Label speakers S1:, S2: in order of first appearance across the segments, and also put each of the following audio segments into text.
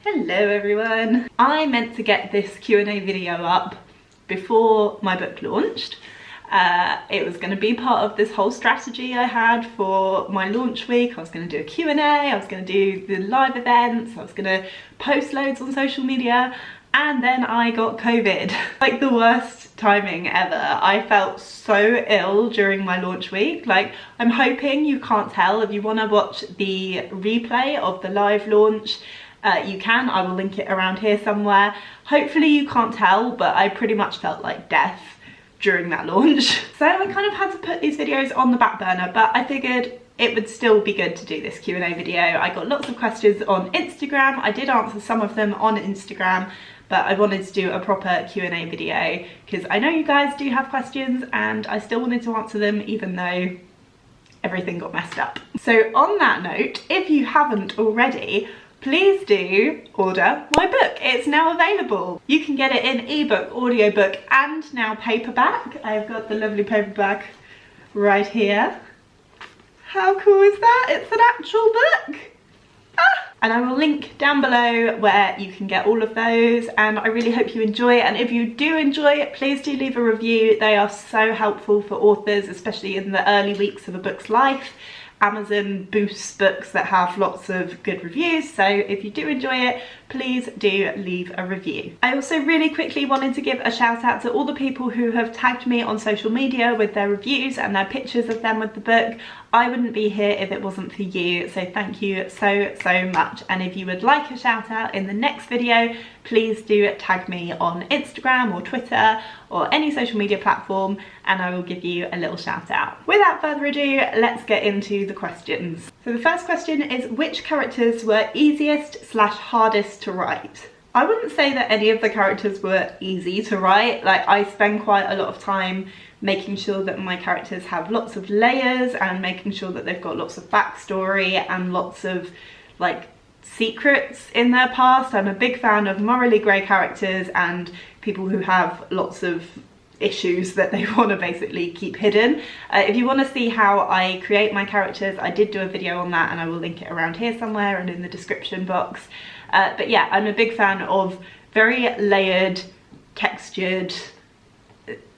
S1: Hello everyone! I meant to get this Q&A video up before my book launched. It was going to be part of this whole strategy I had for my launch week. I was going to do a Q&A, I was going to do the live events, I was going to post loads on social media, and then I got COVID. Like the worst timing ever. I felt so ill during my launch week. Like, I'm hoping you can't tell. If you want to watch the replay of the live launch, you can. I will link it around here somewhere. Hopefully you can't tell, but I pretty much felt like death during that launch. So I kind of had to put these videos on the back burner, but I figured it would still be good to do this Q&A video. I got lots of questions on Instagram. I did answer some of them on Instagram, but I wanted to do a proper Q&A video because I know you guys do have questions and I still wanted to answer them even though everything got messed up. So on that note, if you haven't already, please do order my book. It's now available. You can get it in ebook, audiobook, and now paperback. I've got the lovely paperback right here. How cool is that? It's an actual book. And I will link down below where you can get all of those, and I really hope you enjoy it. And if you do enjoy it, please do leave a review. They are so helpful for authors, especially in the early weeks of a book's life. Amazon boosts books that have lots of good reviews, so if you do enjoy it, please do leave a review. I also really quickly wanted to give a shout out to all the people who have tagged me on social media with their reviews and their pictures of them with the book. I wouldn't be here if it wasn't for you, so thank you so much. And if you would like a shout out in the next video, please do tag me on Instagram or Twitter or any social media platform and I will give you a little shout out. Without further ado, let's get into the questions. So the first question is, which characters were easiest/hardest to write? I wouldn't say that any of the characters were easy to write. Like, I spend quite a lot of time making sure that my characters have lots of layers and making sure that they've got lots of backstory and lots of like secrets in their past. I'm a big fan of morally grey characters and people who have lots of issues that they want to basically keep hidden. If you want to see how I create my characters, I did do a video on that and I will link it around here somewhere and in the description box. But yeah, I'm a big fan of very layered, textured,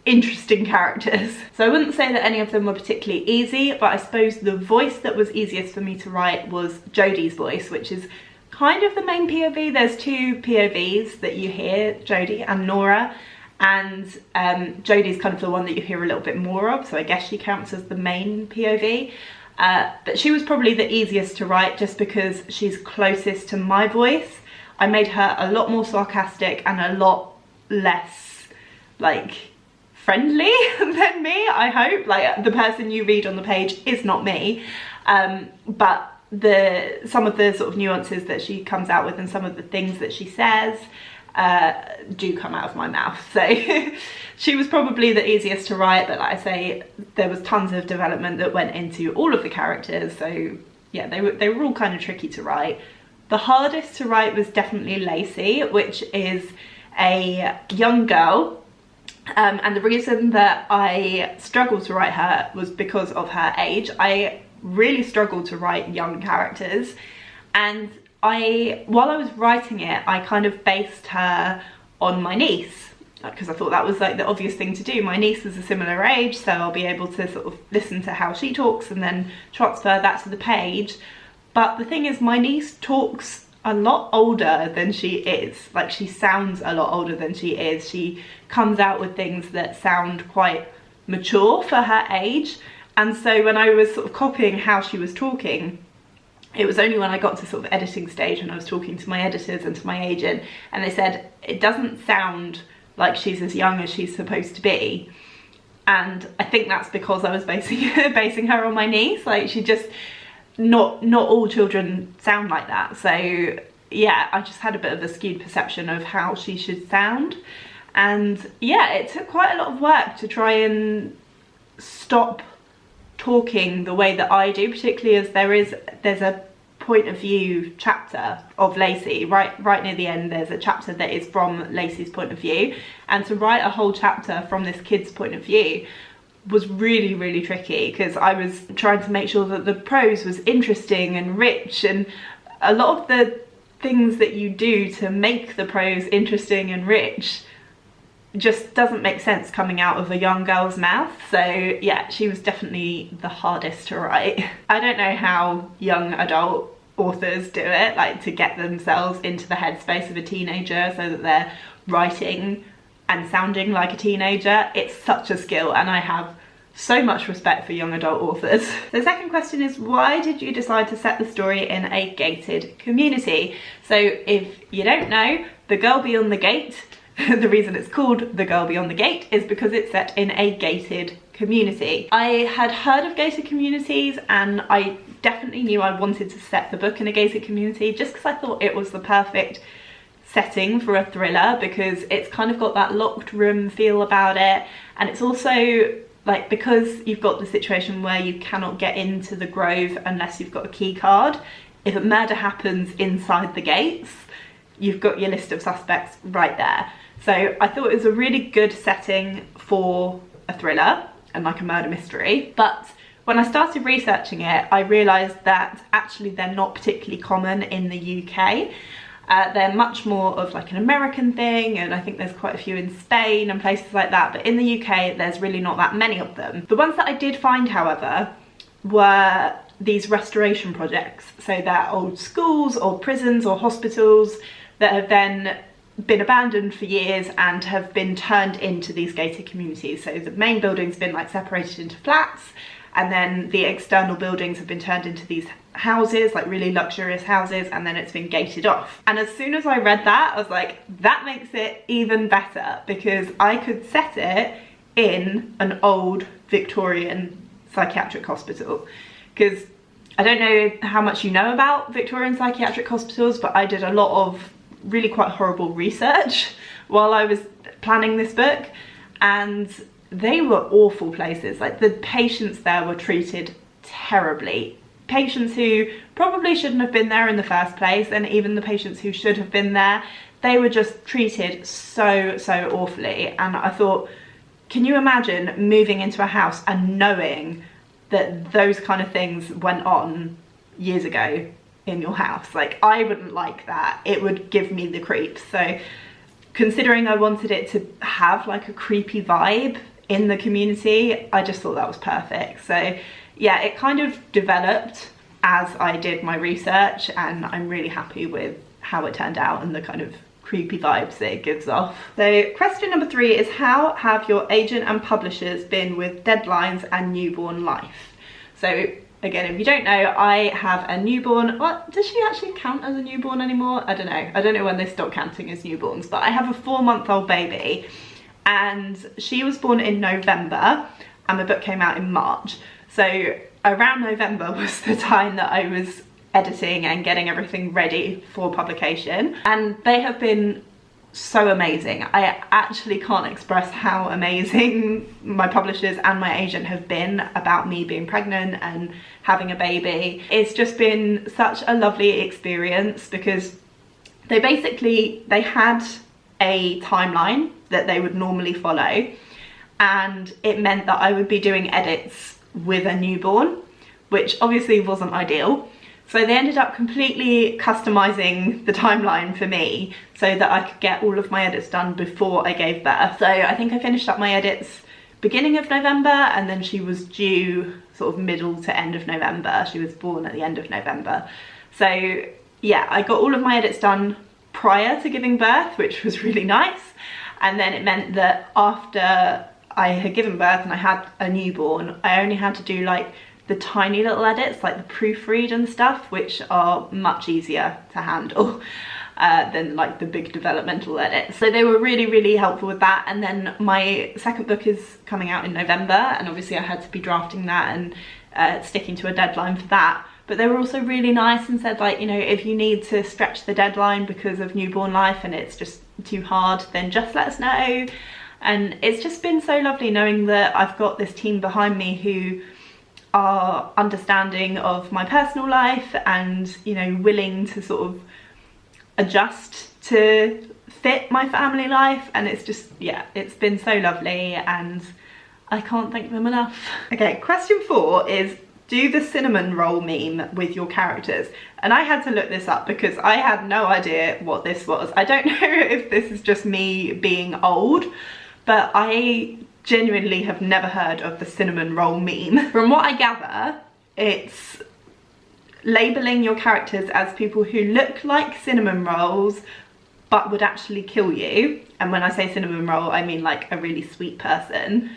S1: interesting characters. So I wouldn't say that any of them were particularly easy, but I suppose the voice that was easiest for me to write was Jodie's voice, which is kind of the main POV. There's two POVs that you hear, Jodie and Nora, and Jodie's kind of the one that you hear a little bit more of, so I guess she counts as the main POV. But she was probably the easiest to write just because she's closest to my voice. I made her a lot more sarcastic and a lot less like friendly than me, I hope. Like, the person you read on the page is not me, but some of the sort of nuances that she comes out with and some of the things that she says do come out of my mouth. So she was probably the easiest to write, but like I say, there was tons of development that went into all of the characters, so yeah, they were all kind of tricky to write. The hardest to write was definitely Lacey, which is a young girl. And the reason that I struggled to write her was because of her age. I really struggled to write young characters, and while I was writing it, I kind of based her on my niece because I thought that was like the obvious thing to do. My niece is a similar age, so I'll be able to sort of listen to how she talks and then transfer that to the page. But the thing is, my niece talks a lot older than she is. Like, she sounds a lot older than she is. She comes out with things that sound quite mature for her age. And so when I was sort of copying how she was talking, it was only when I got to sort of editing stage and I was talking to my editors and to my agent, and they said, it doesn't sound like she's as young as she's supposed to be. And I think that's because I was basing her on my niece. Like, she just, not all children sound like that. So yeah, I just had a bit of a skewed perception of how she should sound. And yeah, it took quite a lot of work to try and stop talking the way that I do, particularly as there's a point of view chapter of Lacey right near the end. There's a chapter that is from Lacey's point of view, and to write a whole chapter from this kid's point of view was really tricky because I was trying to make sure that the prose was interesting and rich, and a lot of the things that you do to make the prose interesting and rich just doesn't make sense coming out of a young girl's mouth. So yeah, she was definitely the hardest to write. I don't know how young adult authors do it, like to get themselves into the headspace of a teenager so that they're writing and sounding like a teenager. It's such a skill, and I have so much respect for young adult authors. The second question is, why did you decide to set the story in a gated community? So if you don't know, The Girl Beyond the Gate, the reason it's called The Girl Beyond the Gate is because it's set in a gated community. I had heard of gated communities, and I definitely knew I wanted to set the book in a gated community just because I thought it was the perfect setting for a thriller, because it's kind of got that locked room feel about it, and it's also like, because you've got the situation where you cannot get into the Grove unless you've got a key card. If a murder happens inside the gates, you've got your list of suspects right there. So I thought it was a really good setting for a thriller and like a murder mystery. But when I started researching it, I realised that actually they're not particularly common in the UK. They're much more of like an American thing, and I think there's quite a few in Spain and places like that, but in the UK there's really not that many of them. The ones that I did find, however, were these restoration projects. So they're old schools or prisons or hospitals that have then been abandoned for years and have been turned into these gated communities. So the main building's been like separated into flats, and then the external buildings have been turned into these houses, like really luxurious houses, and then it's been gated off. And as soon as I read that, I was like, that makes it even better, because I could set it in an old Victorian psychiatric hospital. Because I don't know how much you know about Victorian psychiatric hospitals, but I did a lot of really quite horrible research while I was planning this book, and they were awful places. Like, the patients there were treated terribly. Patients who probably shouldn't have been there in the first place, and even the patients who should have been there, they were just treated so awfully. And I thought, can you imagine moving into a house and knowing that those kind of things went on years ago in your house? Like, I wouldn't like that. It would give me the creeps. So considering I wanted it to have like a creepy vibe in the community, I just thought that was perfect. So yeah, it kind of developed as I did my research, and I'm really happy with how it turned out and the kind of creepy vibes that it gives off. So question number 3 is, how have your agent and publishers been with deadlines and newborn life? So again, if you don't know, I have a newborn. What, does she actually count as a newborn anymore? I don't know. I don't know when they stop counting as newborns, but I have a 4-month-old baby, and she was born in November and the book came out in March. So around November was the time that I was editing and getting everything ready for publication, and they have been so amazing. I actually can't express how amazing my publishers and my agent have been about me being pregnant and having a baby. It's just been such a lovely experience, because they had a timeline that they would normally follow, and it meant that I would be doing edits with a newborn, which obviously wasn't ideal. So they ended up completely customizing the timeline for me so that I could get all of my edits done before I gave birth. So I think I finished up my edits beginning of November, and then she was due sort of middle to end of November. She was born at the end of November. So yeah, I got all of my edits done prior to giving birth, which was really nice. And then it meant that after I had given birth and I had a newborn, I only had to do like the tiny little edits, like the proofread and stuff, which are much easier to handle than like the big developmental edits. So they were really helpful with that. And then my second book is coming out in November, and obviously I had to be drafting that and sticking to a deadline for that. But they were also really nice and said, like, you know, if you need to stretch the deadline because of newborn life and it's just too hard, then just let us know. And it's just been so lovely knowing that I've got this team behind me who are understanding of my personal life and, you know, willing to sort of adjust to fit my family life. And it's just, yeah, it's been so lovely, and I can't thank them enough. Okay, question 4 is, do the cinnamon roll meme with your characters. And I had to look this up because I had no idea what this was. I don't know if this is just me being old, but I genuinely have never heard of the cinnamon roll meme. From what I gather, it's labeling your characters as people who look like cinnamon rolls but would actually kill you. And when I say cinnamon roll, I mean like a really sweet person.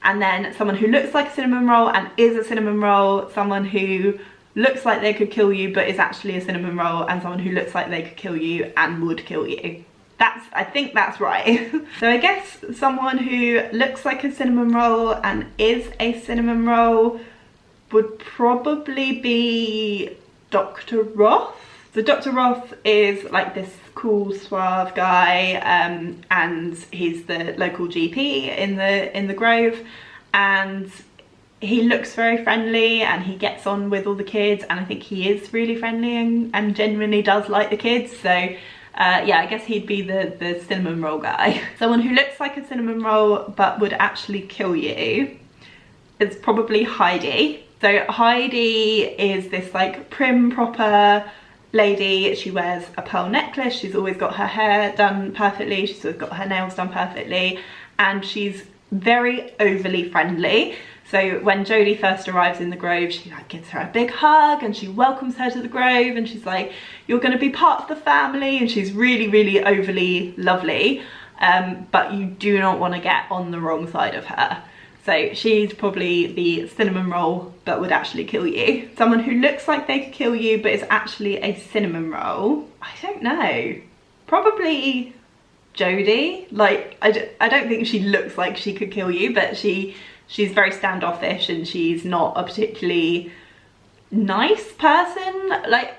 S1: And then someone who looks like a cinnamon roll and is a cinnamon roll, someone who looks like they could kill you but is actually a cinnamon roll, and someone who looks like they could kill you and would kill you. I think that's right. So I guess someone who looks like a cinnamon roll and is a cinnamon roll would probably be Dr. Roth. So Dr. Roth is like this cool, suave guy, and he's the local GP in the Grove, and he looks very friendly and he gets on with all the kids, and I think he is really friendly and genuinely does like the kids. So yeah, I guess he'd be the cinnamon roll guy. Someone who looks like a cinnamon roll but would actually kill you is probably Heidi. So Heidi is this like prim, proper lady. She wears a pearl necklace, she's always got her hair done perfectly, she's always got her nails done perfectly, and she's very overly friendly. So when Jodie first arrives in the Grove, she like gives her a big hug and she welcomes her to the Grove, and she's like, you're going to be part of the family, and she's really, really overly lovely, but you do not want to get on the wrong side of her. So she's probably the cinnamon roll but would actually kill you. Someone who looks like they could kill you but is actually a cinnamon roll, I don't know, probably Jodie. Like I don't think she looks like she could kill you, but she's very standoffish and she's not a particularly nice person. Like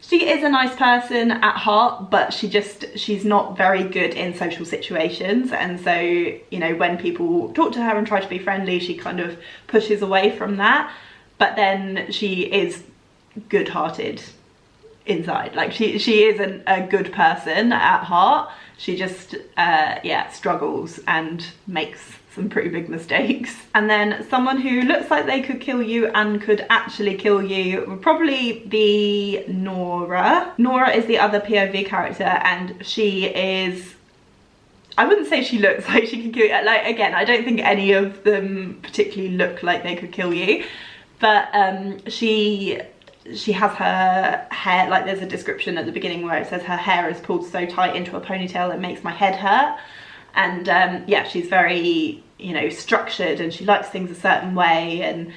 S1: she is a nice person at heart, but she's not very good in social situations, and so, you know, when people talk to her and try to be friendly, she kind of pushes away from that. But then she is good-hearted inside. Like she isn't a good person at heart. She just yeah, struggles and makes some pretty big mistakes. And then someone who looks like they could kill you and could actually kill you would probably be Nora. Nora is the other POV character, and she is, I wouldn't say she looks like she could kill you. Like, again, I don't think any of them particularly look like they could kill you, but she has her hair, like there's a description at the beginning where it says her hair is pulled so tight into a ponytail it makes my head hurt. And yeah, she's very, you know, structured, and she likes things a certain way. And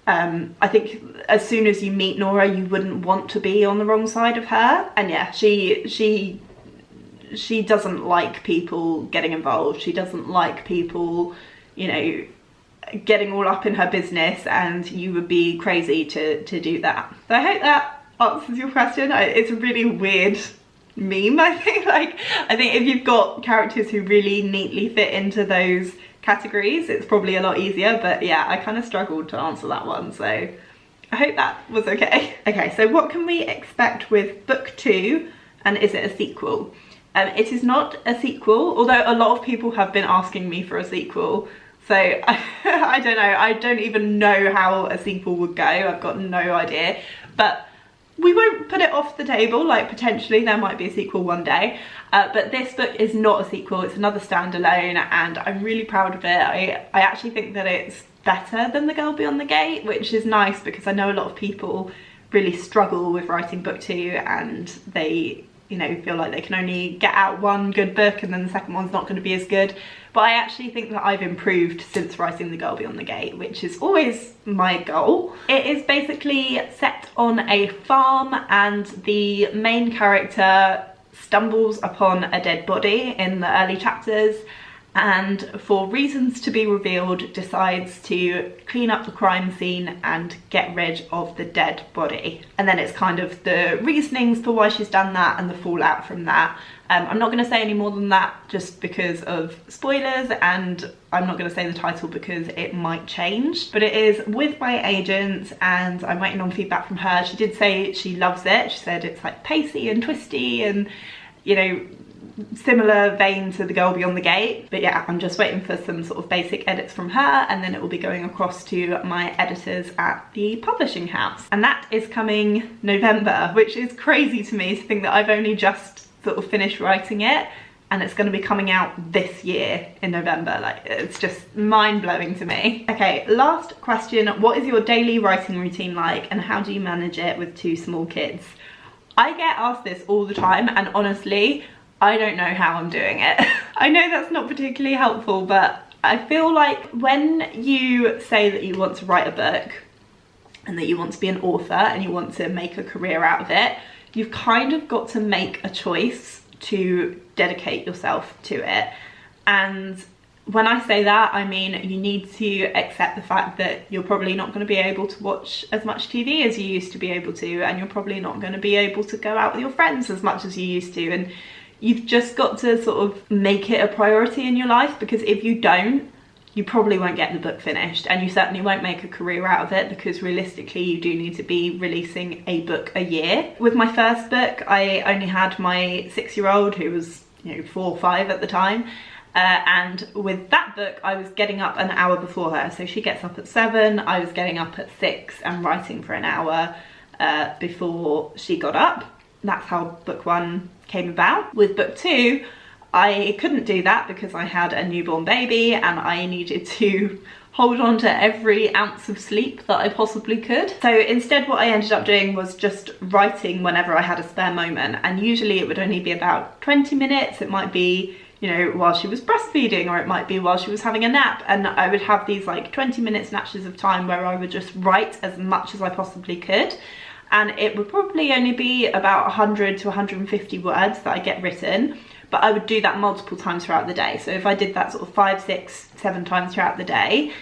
S1: I think as soon as you meet Nora, you wouldn't want to be on the wrong side of her. And yeah, she doesn't like people getting involved. She doesn't like people, you know, getting all up in her business, and you would be crazy to do that. So I hope that answers your question. It's a really weird meme, I think. Like, I think if you've got characters who really neatly fit into those categories, it's probably a lot easier, but yeah, I kind of struggled to answer that one, so I hope that was okay. Okay, so what can we expect with book 2, and is it a sequel? It is not a sequel, although a lot of people have been asking me for a sequel, so I don't know, I don't even know how a sequel would go. I've got no idea, but we won't put it off the table. Like, potentially there might be a sequel one day, but this book is not a sequel. It's another standalone, and I'm really proud of it. I actually think that it's better than The Girl Beyond the Gate, which is nice because I know a lot of people really struggle with writing book 2, and they, you know, feel like they can only get out one good book and then the second one's not going to be as good. But I actually think that I've improved since writing The Girl Beyond the Gate, which is always my goal. It is basically set on a farm, and the main character stumbles upon a dead body in the early chapters, and for reasons to be revealed decides to clean up the crime scene and get rid of the dead body. And then it's kind of the reasonings for why she's done that and the fallout from that. I'm not going to say any more than that just because of spoilers, and I'm not going to say the title because it might change. But it is with my agent, and I'm waiting on feedback from her. She did say she loves it. She said it's like pacey and twisty, and, you know, similar vein to The Girl Beyond the Gate. But yeah, I'm just waiting for some sort of basic edits from her, and then it will be going across to my editors at the publishing house. And that is coming November, which is crazy to me to think that I've only just sort of finished writing it and it's going to be coming out this year in November. Like, it's just mind-blowing to me. Okay, last question. What is your daily writing routine like, and how do you manage it with 2 small kids? I get asked this all the time, and honestly, I don't know how I'm doing it. I know that's not particularly helpful, but I feel like when you say that you want to write a book and that you want to be an author and you want to make a career out of it, you've kind of got to make a choice to dedicate yourself to it. And when I say that, I mean you need to accept the fact that you're probably not going to be able to watch as much TV as you used to be able to, and you're probably not going to be able to go out with your friends as much as you used to, and you've just got to sort of make it a priority in your life, because if you don't, you probably won't get the book finished, and you certainly won't make a career out of it, because realistically you do need to be releasing a book a year. With my first book, I only had my 6-year-old, who was 4 or 5 at the time, and with that book I was getting up an hour before her. So she gets up at 7, I was getting up at 6 and writing for an hour before she got up. That's how book 1 came about. With book 2, I couldn't do that because I had a newborn baby and I needed to hold on to every ounce of sleep that I possibly could. So instead what I ended up doing was just writing whenever I had a spare moment, and usually it would only be about 20 minutes. It might be, while she was breastfeeding, or it might be while she was having a nap, and I would have these like 20-minute snatches of time where I would just write as much as I possibly could. And it would probably only be about 100 to 150 words that I get written, but I would do that multiple times throughout the day. So if I did that sort of 5, 6, 7 times throughout the day,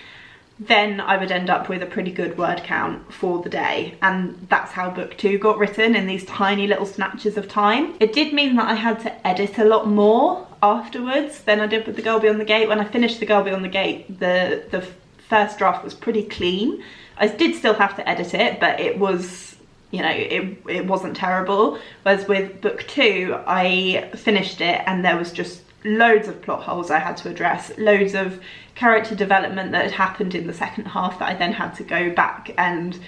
S1: then I would end up with a pretty good word count for the day. And that's how book 2 got written, in these tiny little snatches of time. It did mean that I had to edit a lot more afterwards than I did with The Girl Beyond the Gate. When I finished The Girl Beyond the Gate, the first draft was pretty clean. I did still have to edit it, but it was, it wasn't terrible. Whereas with book 2, I finished it and there was just loads of plot holes I had to address, loads of character development that had happened in the second half that I then had to go back and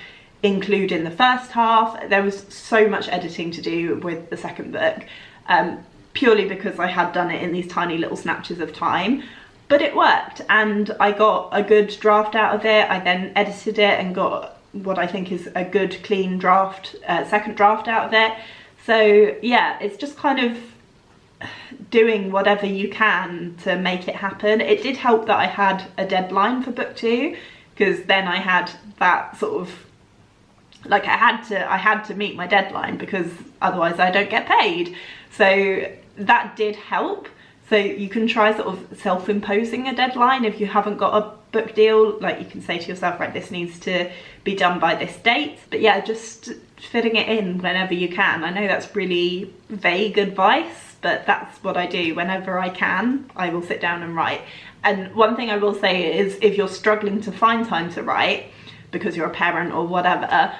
S1: include in the first half. There was so much editing to do with the second book, purely because I had done it in these tiny little snatches of time. But it worked, and I got a good draft out of it. I then edited it and got what I think is a good clean draft, second draft out of it. So yeah, it's just kind of doing whatever you can to make it happen. It did help that I had a deadline for book 2, because then I had that sort of, like, I had to meet my deadline, because otherwise I don't get paid. So that did help. So you can try sort of self-imposing a deadline if you haven't got a book deal. Like, you can say to yourself, right, this needs to be done by this date. But yeah, just fitting it in whenever you can. I know that's really vague advice, but that's what I do. Whenever I can, I will sit down and write. And one thing I will say is, if you're struggling to find time to write because you're a parent or whatever,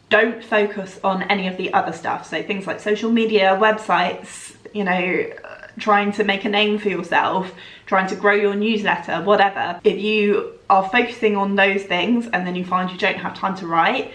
S1: don't focus on any of the other stuff. So things like social media, websites, trying to make a name for yourself, trying to grow your newsletter, whatever. If you are focusing on those things and then you find you don't have time to write,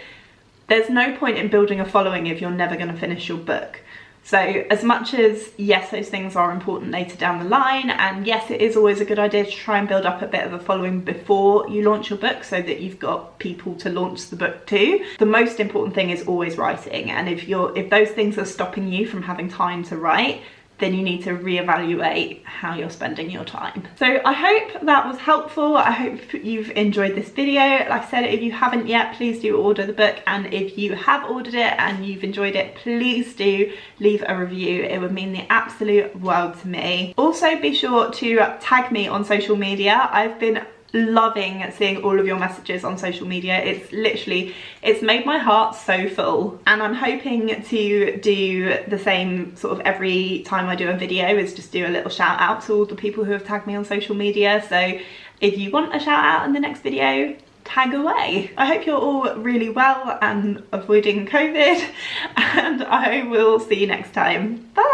S1: there's no point in building a following if you're never going to finish your book. So as much as, yes, those things are important later down the line, and yes, it is always a good idea to try and build up a bit of a following before you launch your book so that you've got people to launch the book to, the most important thing is always writing. And if those things are stopping you from having time to write, then you need to reevaluate how you're spending your time. So I hope that was helpful. I hope you've enjoyed this video. Like I said, if you haven't yet, please do order the book. And if you have ordered it and you've enjoyed it, please do leave a review. It would mean the absolute world to me. Also, be sure to tag me on social media. I've been loving seeing all of your messages on social media. It's made my heart so full, and I'm hoping to do the same sort of every time I do a video, is just do a little shout out to all the people who have tagged me on social media. So if you want a shout out in the next video, tag away. I hope you're all really well and avoiding COVID, and I will see you next time. Bye.